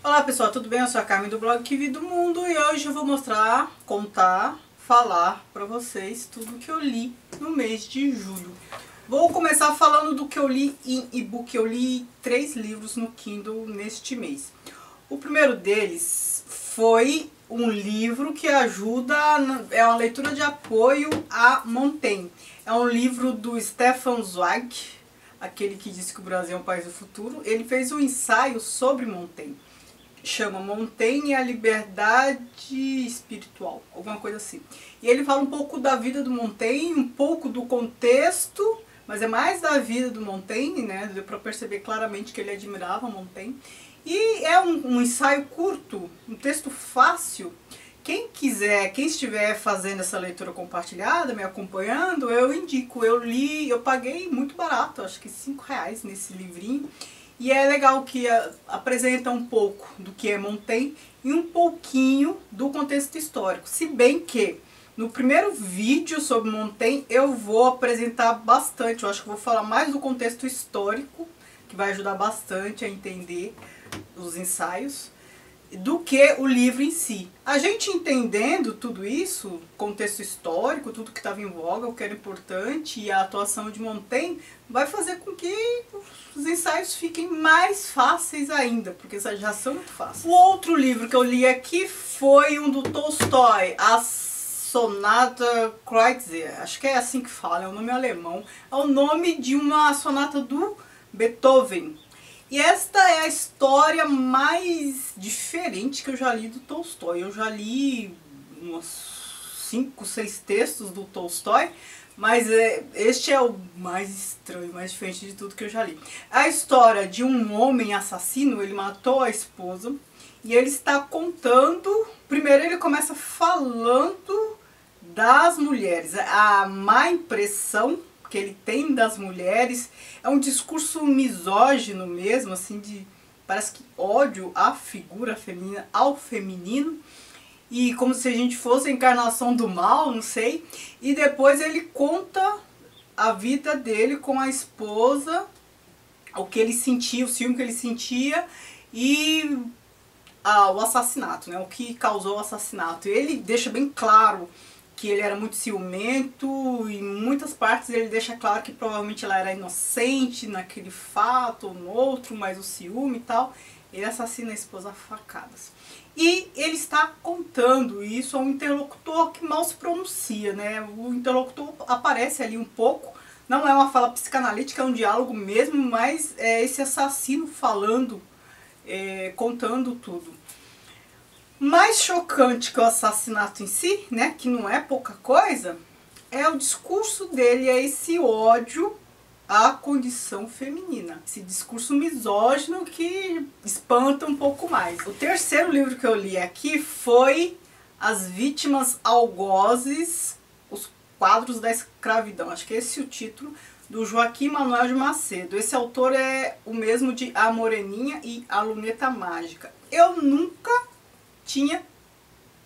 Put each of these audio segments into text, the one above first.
Olá pessoal, tudo bem? Eu sou a Carmen do blog Que Vi do Mundo e hoje eu vou mostrar, contar, falar pra vocês tudo que eu li no mês de julho. Vou começar falando do que eu li em e-book. Eu li 3 livros no Kindle neste mês. O primeiro deles foi um livro que ajuda, é uma leitura de apoio a Montaigne. É um livro do Stefan Zweig, aquele que disse que o Brasil é um país do futuro. Ele fez um ensaio sobre Montaigne. Chama Montaigne e a Liberdade Espiritual, alguma coisa assim. E ele fala um pouco da vida do Montaigne, um pouco do contexto, mas é mais da vida do Montaigne, né? Deu para perceber claramente que ele admirava Montaigne. E é um ensaio curto, um texto fácil. Quem quiser, quem estiver fazendo essa leitura compartilhada, me acompanhando, eu indico. Eu li, eu paguei muito barato, acho que R$5 nesse livrinho. E é legal que apresenta um pouco do que é Montaigne e um pouquinho do contexto histórico. Se bem que no primeiro vídeo sobre Montaigne eu vou apresentar bastante, eu acho que vou falar mais do contexto histórico, que vai ajudar bastante a entender os ensaios, do que o livro em si. A gente entendendo tudo isso, contexto histórico, tudo que estava em voga, o que era importante e a atuação de Montaigne, vai fazer com que os ensaios fiquem mais fáceis ainda, porque já são muito fáceis. O outro livro que eu li aqui foi um do Tolstói, a Sonata Kreutzer, acho que é assim que fala, é um nome alemão, é o nome de uma sonata do Beethoven. E esta é a história mais diferente que eu já li do Tolstói. Eu já li uns 5, 6 textos do Tolstói, mas este é o mais estranho, mais diferente de tudo que eu já li. A história de um homem assassino, ele matou a esposa e ele está contando... Primeiro ele começa falando das mulheres, a má impressão que ele tem das mulheres, é um discurso misógino mesmo, assim, de parece que ódio à figura feminina, ao feminino, e como se a gente fosse a encarnação do mal, não sei. E depois ele conta a vida dele com a esposa, o que ele sentia, o ciúme que ele sentia e o assassinato, né, o que causou o assassinato. E ele deixa bem claro que ele era muito ciumento, e em muitas partes ele deixa claro que provavelmente ela era inocente naquele fato ou no outro, mas o ciúme e tal, ele assassina a esposa a facadas. E ele está contando isso a um interlocutor que mal se pronuncia, né? O interlocutor aparece ali um pouco, não é uma fala psicanalítica, é um diálogo mesmo, mas é esse assassino falando, contando tudo. Mais chocante que o assassinato em si, né, que não é pouca coisa, é o discurso dele, é esse ódio à condição feminina. Esse discurso misógino que espanta um pouco mais. O terceiro livro que eu li aqui foi As Vítimas Algozes, os Quadros da Escravidão. Acho que esse é o título, do Joaquim Manuel de Macedo. Esse autor é o mesmo de A Moreninha e A Luneta Mágica. Eu nunca tinha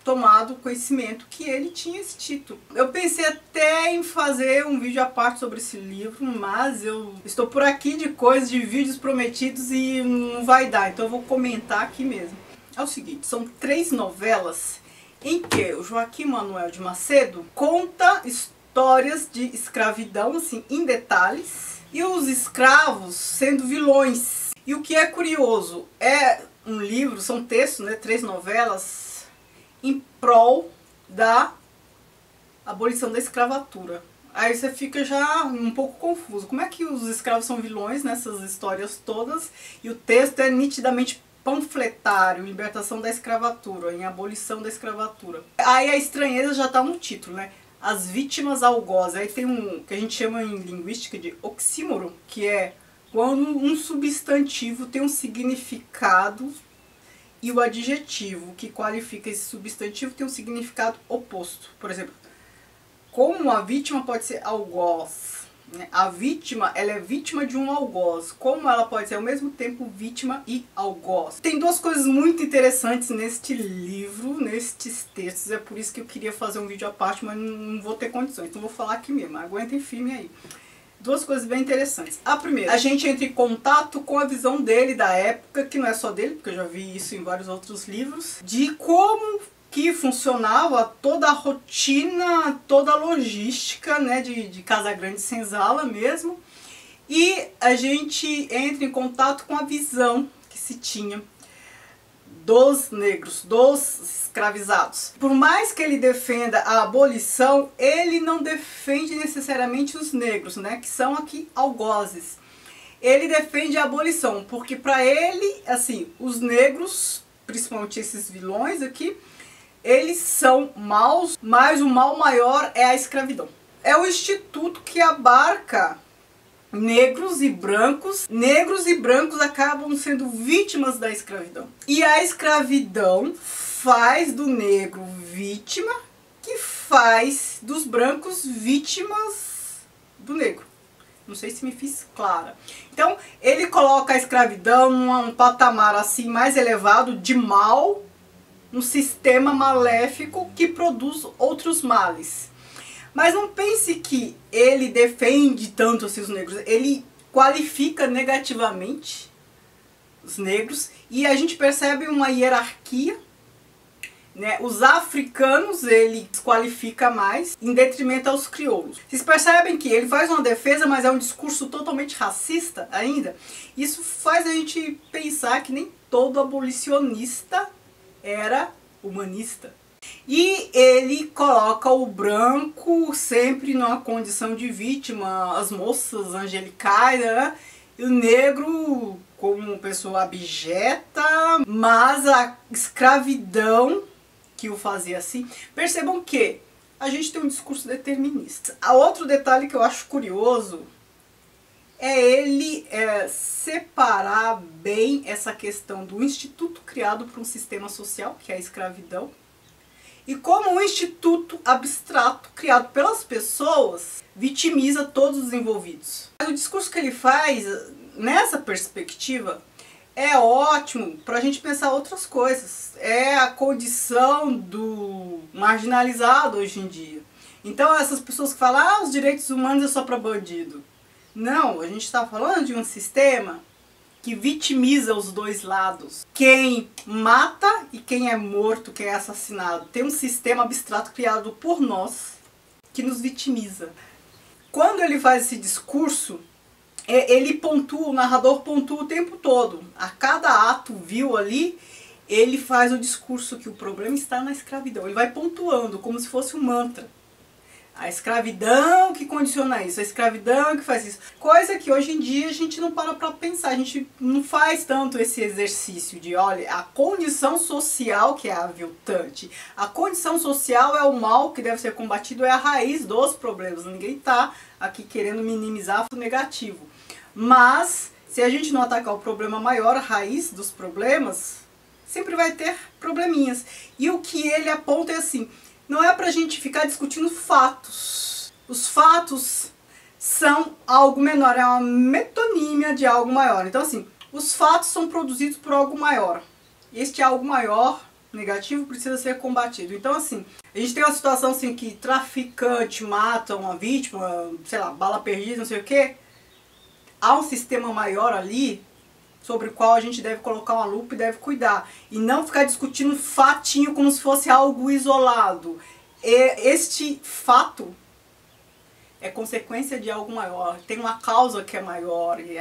tomado conhecimento que ele tinha esse título. Eu pensei até em fazer um vídeo à parte sobre esse livro, mas eu estou por aqui de coisas, de vídeos prometidos e não vai dar, então eu vou comentar aqui mesmo. É o seguinte, são 3 novelas em que o Joaquim Manuel de Macedo conta histórias de escravidão, assim, em detalhes, e os escravos sendo vilões. E o que é curioso é um livro, são textos, né, 3 novelas em prol da abolição da escravatura. Aí você fica já um pouco confuso. Como é que os escravos são vilões nessas histórias todas e o texto é nitidamente panfletário, libertação da escravatura, em abolição da escravatura. Aí a estranheza já está no título, né? As Vítimas Algozes. Aí tem um que a gente chama em linguística de oxímoro, que é quando um substantivo tem um significado e o adjetivo que qualifica esse substantivo tem um significado oposto. Por exemplo, como a vítima pode ser algoz, né? A vítima, ela é vítima de um algoz. Como ela pode ser ao mesmo tempo vítima e algoz. Tem 2 coisas muito interessantes neste livro, nestes textos. É por isso que eu queria fazer um vídeo à parte, mas não vou ter condições. Então vou falar aqui mesmo. Aguentem firme aí. duas coisas bem interessantes. A primeira, a gente entra em contato com a visão dele da época, que não é só dele, porque eu já vi isso em vários outros livros, de como que funcionava toda a rotina, toda a logística, né, de Casagrande Senzala mesmo. E a gente entra em contato com a visão que se tinha dos negros, dos escravizados. Por mais que ele defenda a abolição, ele não defende necessariamente os negros, né, que são aqui algozes. Ele defende a abolição, porque para ele, assim, os negros, principalmente esses vilões aqui, eles são maus, mas o mal maior é a escravidão. É o instituto que abarca negros e brancos. Negros e brancos acabam sendo vítimas da escravidão. E a escravidão faz do negro vítima, que faz dos brancos vítimas do negro. Não sei se me fiz clara. Então, ele coloca a escravidão num patamar assim mais elevado de mal, um sistema maléfico que produz outros males. Mas não pense que ele defende tanto assim, os negros. Ele qualifica negativamente os negros e a gente percebe uma hierarquia, né? Os africanos ele desqualifica mais em detrimento aos crioulos. Vocês percebem que ele faz uma defesa, mas é um discurso totalmente racista ainda? Isso faz a gente pensar que nem todo abolicionista era humanista. E ele coloca o branco sempre numa condição de vítima, as moças angelicais, né? E o negro como pessoa abjeta, mas a escravidão que o fazia assim. Percebam que a gente tem um discurso determinista. Outro detalhe que eu acho curioso é ele separar bem essa questão do instituto criado para um sistema social, que é a escravidão, e como um instituto abstrato criado pelas pessoas vitimiza todos os envolvidos. O discurso que ele faz nessa perspectiva é ótimo para a gente pensar outras coisas. É a condição do marginalizado hoje em dia. Então essas pessoas que falam, os direitos humanos é só para bandido. Não, a gente está falando de um sistema que vitimiza os dois lados. Quem mata e quem é morto, quem é assassinado. Tem um sistema abstrato criado por nós que nos vitimiza. Quando ele faz esse discurso, ele pontua, o narrador pontua o tempo todo. A cada ato vil ali, ele faz o discurso que o problema está na escravidão. Ele vai pontuando, como se fosse um mantra. A escravidão que condiciona isso, a escravidão que faz isso. Coisa que hoje em dia a gente não para pensar, a gente não faz tanto esse exercício de, olha, a condição social que é aviltante. A condição social é o mal que deve ser combatido, é a raiz dos problemas. Ninguém está aqui querendo minimizar o negativo. Mas, se a gente não atacar o problema maior, a raiz dos problemas, sempre vai ter probleminhas. E o que ele aponta é assim, não é pra gente ficar discutindo fatos. Os fatos são algo menor, é uma metonímia de algo maior. Então assim, os fatos são produzidos por algo maior. Este algo maior, negativo, precisa ser combatido. Então assim, a gente tem uma situação assim que traficante mata uma vítima, sei lá, bala perdida, não sei o quê. Há um sistema maior ali sobre o qual a gente deve colocar uma lupa e deve cuidar. E não ficar discutindo fatinho como se fosse algo isolado. Este fato é consequência de algo maior. Tem uma causa que é maior. E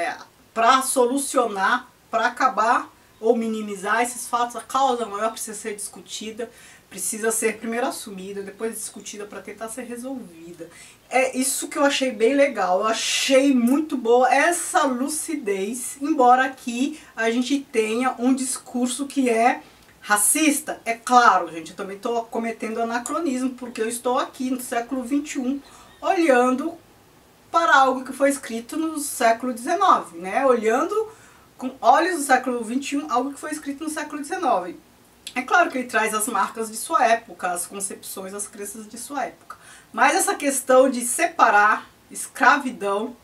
para solucionar, para acabar ou minimizar esses fatos, a causa maior precisa ser discutida, precisa ser primeiro assumida, depois discutida para tentar ser resolvida. É isso que eu achei bem legal, eu achei muito boa essa lucidez, embora aqui a gente tenha um discurso que é racista. É claro, gente, eu também estou cometendo anacronismo, porque eu estou aqui no século XXI olhando para algo que foi escrito no século XIX, né? Olhando com olhos do século XXI, algo que foi escrito no século XIX. É claro que ele traz as marcas de sua época, as concepções, as crenças de sua época. Mas essa questão de separar escravidão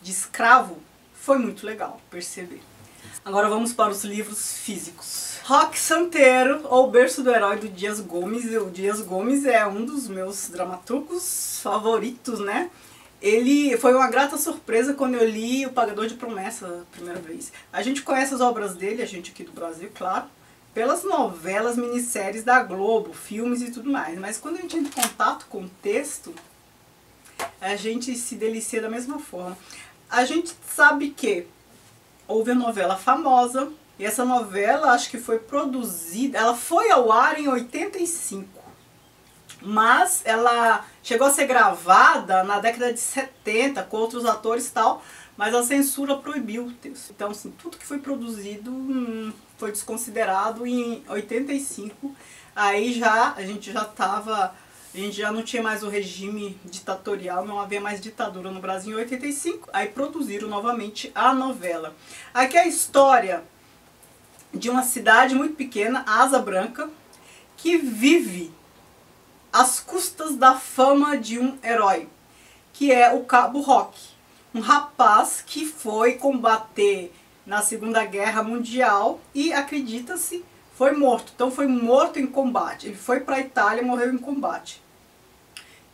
de escravo foi muito legal perceber. Agora vamos para os livros físicos. Roque Santeiro, ou Berço do Herói, do Dias Gomes. O Dias Gomes é um dos meus dramaturgos favoritos, né? Ele foi uma grata surpresa quando eu li O Pagador de Promessas a primeira vez. A gente conhece as obras dele, a gente aqui do Brasil, claro, pelas novelas, minisséries da Globo, filmes e tudo mais. Mas quando a gente entra em contato com o texto, a gente se delicia da mesma forma. A gente sabe que houve a novela famosa, e essa novela acho que foi produzida, ela foi ao ar em 85. Mas ela chegou a ser gravada na década de 70 com outros atores e tal, mas a censura proibiu o texto. Então, assim, tudo que foi produzido foi desconsiderado em 85. Aí a gente já não tinha mais o regime ditatorial, não havia mais ditadura no Brasil em 85. Aí produziram novamente a novela. Aqui é a história de uma cidade muito pequena, Asa Branca, que vive às custas da fama de um herói, que é o Cabo Rock, um rapaz que foi combater na Segunda Guerra Mundial e, acredita-se, foi morto. Então foi morto em combate. Ele foi para a Itália e morreu em combate.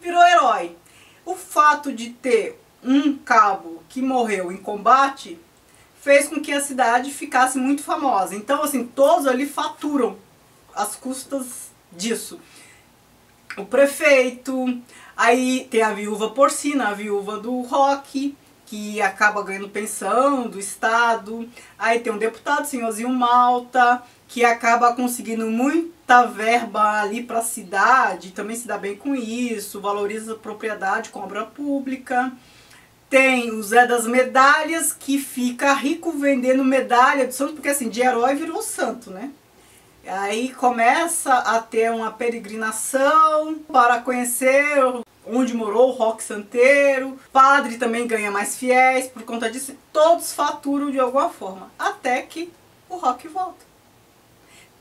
Virou herói. O fato de ter um cabo que morreu em combate fez com que a cidade ficasse muito famosa. Então, assim, todos ali faturam às custas disso. O prefeito, aí tem a viúva porcina, a viúva do Rock, que acaba ganhando pensão do Estado. Aí tem um deputado, senhorzinho Malta, que acaba conseguindo muita verba ali para a cidade, também se dá bem com isso, valoriza a propriedade com obra pública. Tem o Zé das Medalhas, que fica rico vendendo medalha de santo, porque assim, de herói virou santo, né? Aí começa a ter uma peregrinação para conhecer onde morou o Rock Santeiro. Padre também ganha mais fiéis por conta disso. Todos faturam de alguma forma, até que o Rock volta.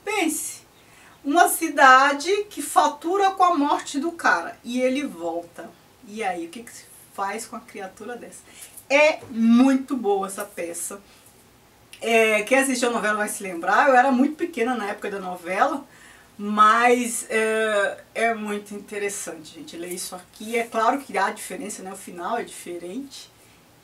Pense, uma cidade que fatura com a morte do cara e ele volta. E aí, o que se faz com a criatura dessa? É muito boa essa peça. Quem assistiu a novela vai se lembrar, eu era muito pequena na época da novela, mas é muito interessante, gente, ler isso aqui. É claro que há diferença, né? O final é diferente,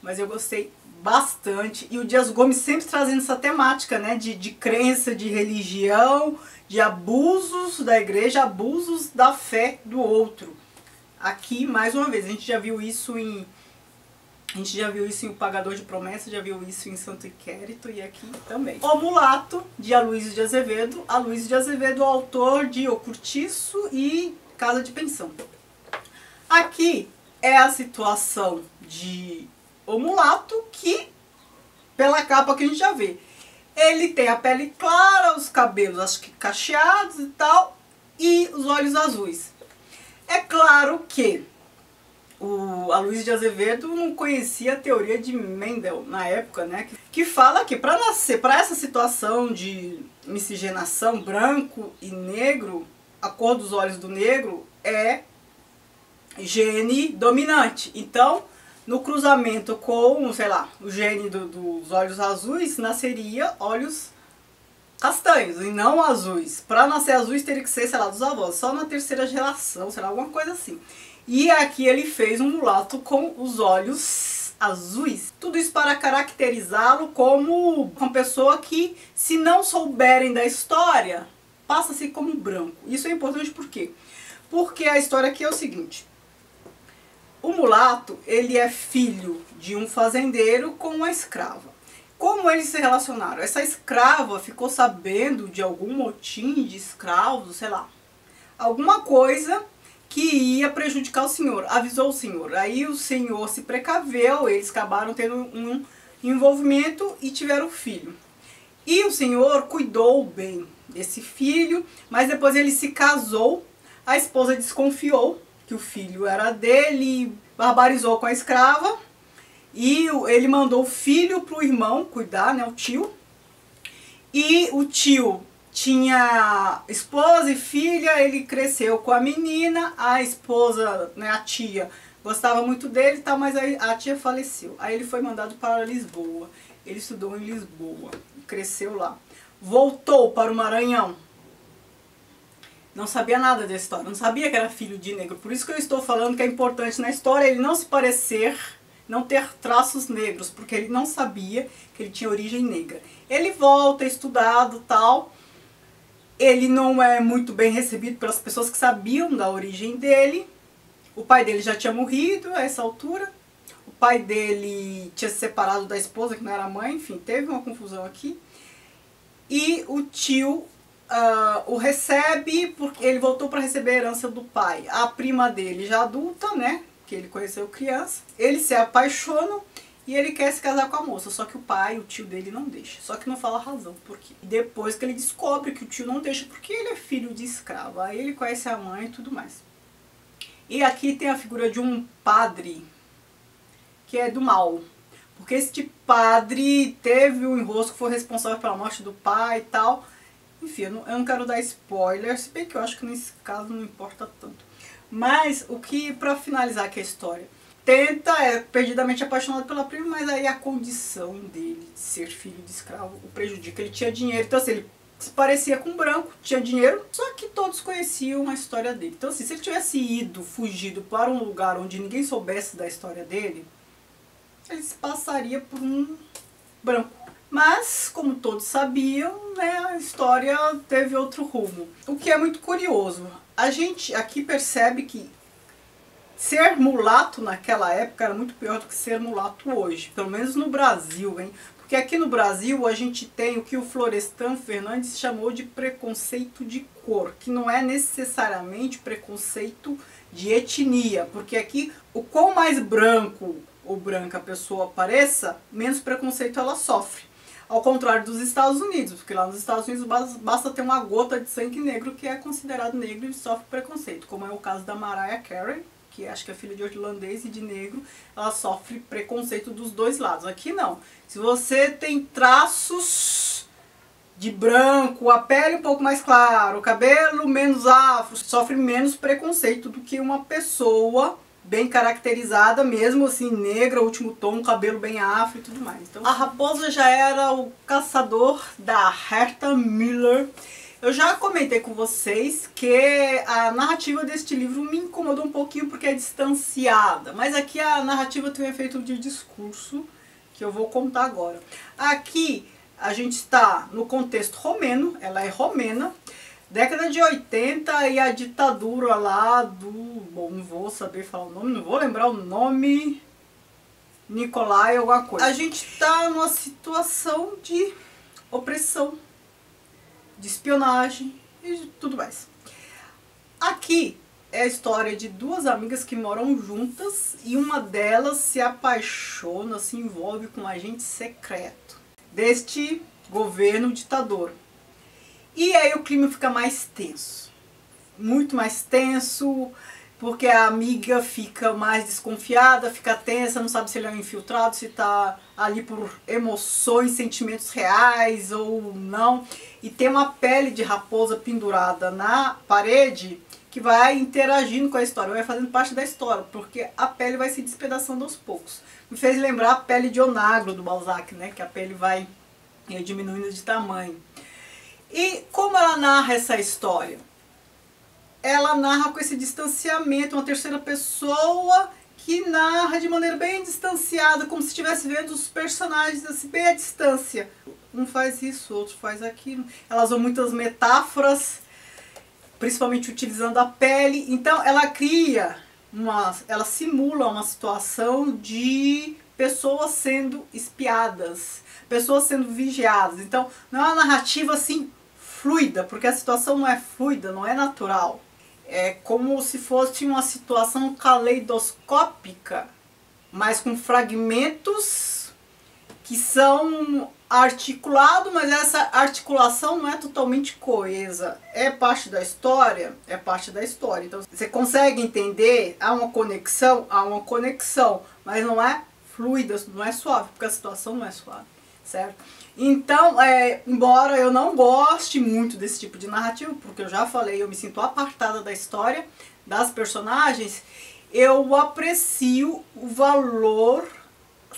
mas eu gostei bastante. E o Dias Gomes sempre trazendo essa temática, né? De crença, de religião, de abusos da igreja, abusos da fé do outro. Aqui, mais uma vez, a gente já viu isso em O Pagador de Promessas, já viu isso em Santo Inquérito e aqui também. O Mulato, de Aloysio de Azevedo. Aloysio de Azevedo, autor de O Curtiço e Casa de Pensão. Aqui é a situação de O Mulato, que, pela capa que a gente já vê, ele tem a pele clara, os cabelos acho que cacheados e tal, e os olhos azuis. É claro que o Aloysio de Azevedo não conhecia a teoria de Mendel na época, né? Que fala que para essa situação de miscigenação branco e negro, a cor dos olhos do negro é gene dominante. Então, no cruzamento com, sei lá, o gene dos olhos azuis, nasceria olhos castanhos e não azuis. Para nascer azuis teria que ser, sei lá, dos avós, só na terceira geração, sei lá, alguma coisa assim. E aqui ele fez um mulato com os olhos azuis. Tudo isso para caracterizá-lo como uma pessoa que, se não souberem da história, passa-se como branco. Isso é importante por quê? Porque a história aqui é o seguinte. O mulato, ele é filho de um fazendeiro com uma escrava. Como eles se relacionaram? Essa escrava ficou sabendo de algum motim de escravos, sei lá, alguma coisa que ia prejudicar o senhor, avisou o senhor. Aí o senhor se precaveu, eles acabaram tendo um envolvimento e tiveram filho. E o senhor cuidou bem desse filho, mas depois ele se casou, a esposa desconfiou que o filho era dele, barbarizou com a escrava, e ele mandou o filho para o irmão cuidar, né, o tio, e o tio tinha esposa e filha, ele cresceu com a menina, a esposa, né, a tia, gostava muito dele e tal, mas a tia faleceu. Aí ele foi mandado para Lisboa, ele estudou em Lisboa, cresceu lá. Voltou para o Maranhão, Não sabia nada da história, não sabia que era filho de negro. Por isso que eu estou falando que é importante na história ele não se parecer, não ter traços negros, porque ele não sabia que ele tinha origem negra. Ele volta, estudado, tal. Ele não é muito bem recebido pelas pessoas que sabiam da origem dele. O pai dele já tinha morrido a essa altura. O pai dele tinha se separado da esposa, que não era mãe. Enfim, teve uma confusão aqui. E o tio o recebe porque ele voltou para receber a herança do pai. A prima dele já adulta, né? Que ele conheceu criança. Eles se apaixonam e ele quer se casar com a moça. Só que o pai, o tio dele não deixa. Só que não fala a razão por quê. Depois que ele descobre que o tio não deixa porque ele é filho de escravo. Aí ele conhece a mãe e tudo mais. E aqui tem a figura de um padre que é do mal. Porque este padre teve o enrosco, foi responsável pela morte do pai e tal. Enfim, eu não quero dar spoiler, se bem que eu acho que nesse caso não importa tanto. Mas o que, pra finalizar aqui a história, é perdidamente apaixonado pela prima, mas aí a condição dele de ser filho de escravo o prejudica. Ele tinha dinheiro, então assim, ele se parecia com um branco, tinha dinheiro, só que todos conheciam a história dele. Então assim, se ele tivesse fugido para um lugar onde ninguém soubesse da história dele, ele se passaria por um branco. Mas, como todos sabiam, né, a história teve outro rumo. O que é muito curioso. A gente aqui percebe que ser mulato naquela época era muito pior do que ser mulato hoje. Pelo menos no Brasil, hein? Porque aqui no Brasil a gente tem o que o Florestan Fernandes chamou de preconceito de cor. Que não é necessariamente preconceito de etnia. Porque aqui, o quão mais branco ou branca a pessoa pareça, menos preconceito ela sofre. Ao contrário dos Estados Unidos, porque lá nos Estados Unidos basta ter uma gota de sangue negro que é considerado negro e sofre preconceito, como é o caso da Mariah Carey, que acho que é filha de irlandês e de negro, ela sofre preconceito dos dois lados. Aqui não. Se você tem traços de branco, a pele um pouco mais clara, o cabelo menos afro, sofre menos preconceito do que uma pessoa bem caracterizada, mesmo assim, negra, último tom, cabelo bem afro e tudo mais. Então, a raposa já era o caçador da Herta Miller. Eu já comentei com vocês que a narrativa deste livro me incomodou um pouquinho porque é distanciada. Mas aqui a narrativa tem um efeito de discurso que eu vou contar agora. Aqui a gente está no contexto romeno, ela é romena. Década de 80 e a ditadura lá do... Bom, não vou saber falar o nome, não vou lembrar o nome... Nicolai alguma coisa. A gente tá numa situação de opressão, de espionagem e tudo mais. Aqui é a história de duas amigas que moram juntas e uma delas se apaixona, se envolve com um agente secreto deste governo ditador. E aí o clima fica mais tenso, muito mais tenso, porque a amiga fica mais desconfiada, fica tensa, não sabe se ele é um infiltrado, se está ali por emoções, sentimentos reais ou não. E tem uma pele de raposa pendurada na parede que vai interagindo com a história, vai fazendo parte da história, porque a pele vai se despedaçando aos poucos. Me fez lembrar a pele de Onagro do Balzac, né, que a pele vai diminuindo de tamanho. E como ela narra essa história? Ela narra com esse distanciamento, uma terceira pessoa que narra de maneira bem distanciada, como se estivesse vendo os personagens assim, bem à distância. Um faz isso, outro faz aquilo. Ela usa muitas metáforas, principalmente utilizando a pele. Então ela ela simula uma situação de pessoas sendo espiadas, pessoas sendo vigiadas. Então não é uma narrativa assim fluida, porque a situação não é fluida, não é natural. É como se fosse uma situação caleidoscópica, mas com fragmentos que são articulados, mas essa articulação não é totalmente coesa. É parte da história? É parte da história. Então você consegue entender, há uma conexão, mas não é fluida, não é suave, porque a situação não é suave, certo? Então, embora eu não goste muito desse tipo de narrativa, porque eu já falei, eu me sinto apartada da história, das personagens, eu aprecio o valor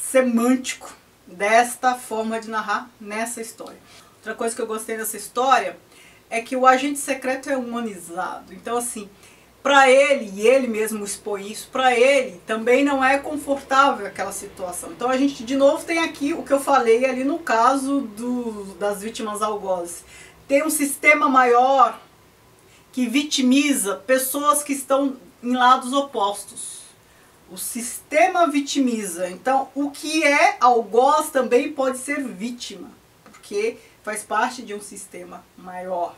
semântico desta forma de narrar nessa história. Outra coisa que eu gostei dessa história é que o agente secreto é humanizado. Então, assim, para ele, e ele mesmo expõe isso, para ele também não é confortável aquela situação. Então a gente de novo tem aqui o que eu falei ali no caso das vítimas algozes. Tem um sistema maior que vitimiza pessoas que estão em lados opostos. O sistema vitimiza. Então o que é algoz também pode ser vítima, porque faz parte de um sistema maior,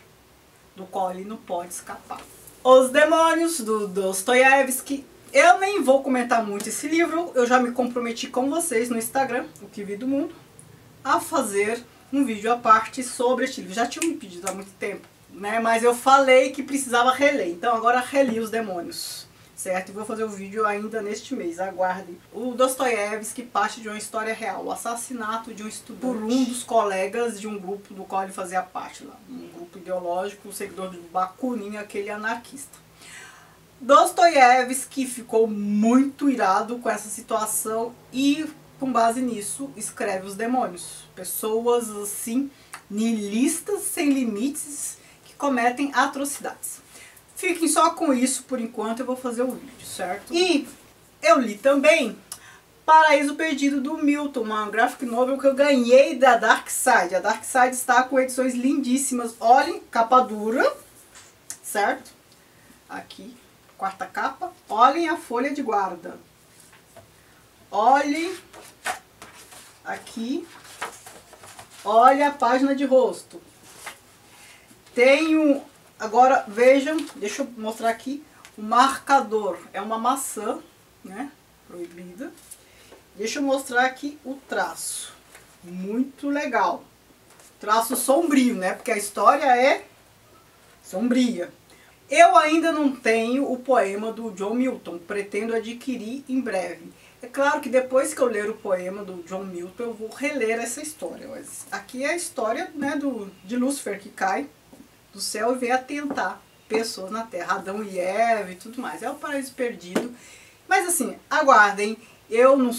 do qual ele não pode escapar. Os Demônios, do Dostoiévski. Eu nem vou comentar muito esse livro, eu já me comprometi com vocês no Instagram, o Que Vi do Mundo, a fazer um vídeo à parte sobre este livro. Já tinha me pedido há muito tempo, né? Mas eu falei que precisava reler, então agora reli Os Demônios, certo? E vou fazer o vídeo ainda neste mês, aguardem. O Dostoiévski parte de uma história real, o assassinato de um estudante por um dos colegas de um grupo do qual ele fazia parte lá, um grupo ideológico, o seguidor do Bakunin, aquele anarquista. Dostoiévski ficou muito irado com essa situação e, com base nisso, escreve Os Demônios. Pessoas, assim, nihilistas, sem limites, que cometem atrocidades. Fiquem só com isso por enquanto, eu vou fazer o vídeo, certo? E eu li também Paraíso Perdido, do Milton, uma graphic novel que eu ganhei da Dark Side. A Dark Side está com edições lindíssimas. Olhem, capa dura, certo? Aqui, quarta capa. Olhem a folha de guarda. Olhem aqui. Olha a página de rosto. Tenho... Agora, vejam, deixa eu mostrar aqui, o marcador. É uma maçã, né, proibida. Deixa eu mostrar aqui o traço. Muito legal. Traço sombrio, né, porque a história é sombria. Eu ainda não tenho o poema do John Milton, pretendo adquirir em breve. É claro que depois que eu ler o poema do John Milton, eu vou reler essa história. Mas aqui é a história, né, de Lúcifer que cai do céu e vem atentar pessoas na Terra, Adão e Eva e tudo mais. É o Paraíso Perdido. Mas assim, aguardem, eu não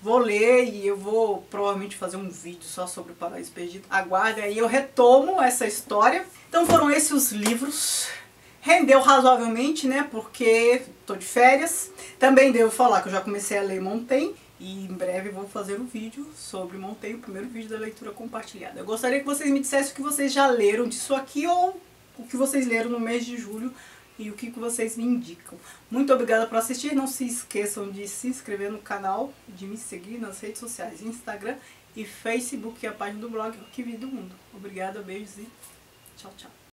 vou ler e eu vou provavelmente fazer um vídeo só sobre o Paraíso Perdido. Aguardem aí, eu retomo essa história. Então foram esses os livros. Rendeu razoavelmente, né, porque estou de férias. Também devo falar que eu já comecei a ler Montaigne. E em breve vou fazer um vídeo sobre Montaigne, o primeiro vídeo da leitura compartilhada. Eu gostaria que vocês me dissessem o que vocês já leram disso aqui ou o que vocês leram no mês de julho e o que vocês me indicam. Muito obrigada por assistir. Não se esqueçam de se inscrever no canal, de me seguir nas redes sociais, Instagram e Facebook e a página do blog O Que Vi do Mundo. Obrigada, beijos e tchau, tchau.